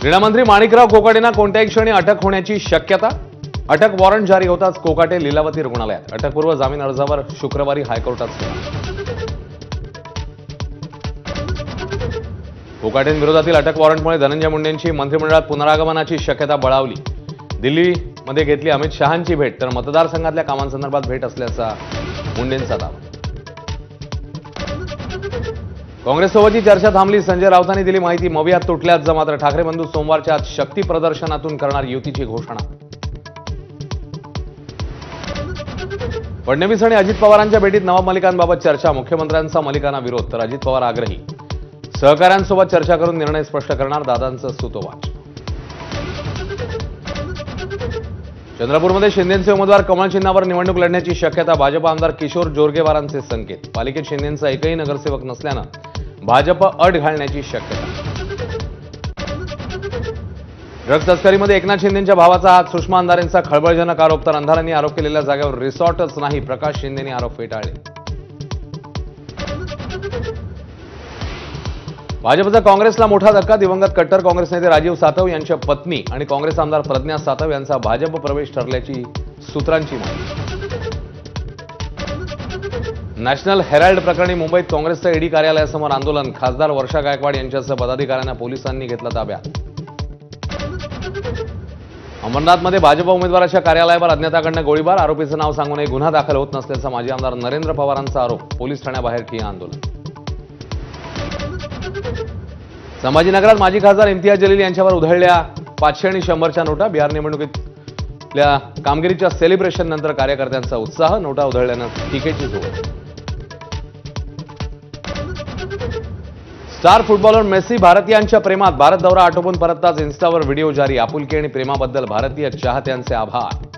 क्रीडामंत्री माणिकराव कोकाटेंना कोणत्याही क्षणी अटक होण्याची शक्यता। अटक वॉरंट जारी होताच कोकाटे लीलावती रुग्णालयात। अटकपूर्व जामीन अर्जावर शुक्रवारी हायकोर्टात सुनावणी। कोकाटेंविरोधातील अटक वॉरंटमुळे धनंजय मुंडेंची मंत्रिमंडळात पुनरागमनाची शक्यता बळावली। दिल्लीमध्ये घेतली अमित शहांची भेट, तर मतदारसंघातल्या कामांसंदर्भात भेट असल्याचा मुंडेंचा दावा। काँग्रेससोबतची चर्चा थांबली, संजय राऊतांनी दिली माहिती। मवियात तुटल्याचं मात्र ठाकरे बंधू सोमवारच्या आज शक्ती प्रदर्शनातून करणार युतीची घोषणा। फडणवीस आणि अजित पवारांच्या भेटीत नवाब मलिकांबाबत चर्चा। मुख्यमंत्र्यांचा मलिकांना विरोध, तर अजित पवार आग्रही। सहकाऱ्यांसोबत चर्चा करून निर्णय स्पष्ट करणार, दादांचं सूतोवाच। चंद्रपूरमध्ये शिंदेचे उमेदवार कमळ चिन्हावर निवडणूक लढण्याची शक्यता। भाजप आमदार किशोर जोरगेवारांचे संकेत। पालिकेत शिंदेचा एकही नगरसेवक नसल्यानं भाजप अट घालण्याची शक्यता। ड्रग्ज तस्करीमध्ये एकनाथ शिंदेच्या भावाचा हात। सुषमा अंधारेंचा खळबळजनक आरोप, तर अंधारांनी आरोप केलेल्या जागेवर रिसॉर्टच नाही, प्रकाश शिंदेंनी आरोप फेटाळले। भाजपचा काँग्रेसला मोठा धक्का। दिवंगत कट्टर काँग्रेस नेते राजीव सातव यांच्या पत्नी आणि काँग्रेस आमदार प्रज्ञा सातव यांचा भाजप प्रवेश ठरल्याची सूत्रांची माहिती। नॅशनल हेराल्ड प्रकरणी मुंबईत काँग्रेसचं ईडी कार्यालयासमोर आंदोलन। खासदार वर्षा गायकवाड यांच्यासह पदाधिकाऱ्यांना पोलिसांनी घेतलं ताब्यात। अमरनाथमध्ये भाजप उमेदवाराच्या कार्यालयावर अज्ञाताकडून गोळीबार। आरोपीचं नाव सांगूनही गुन्हा दाखल होत नसल्याचा माजी आमदार नरेंद्र पवारांचा आरोप। पोलीस ठाण्याबाहेर ठिय्या आंदोलन। संभाजीनगरात माजी खासदार इम्तियाज जलील यांच्यावर उधळल्या 500 आणि 100च्या नोटा। बिहार निवडणुकीतल्या कामगिरीच्या सेलिब्रेशन नंतर कार्यकर्त्यांचा उत्साह। नोटा उधळल्यानं टीकेची जोड। स्टार फुटबॉलर मेसी भारतीयांच्या प्रेमात। भारत दौरा आटोपून परतताच इन्स्टावर व्हिडिओ जारी। आपुलकी आणि प्रेमाबद्दल भारतीय चाहत्यांचे आभार।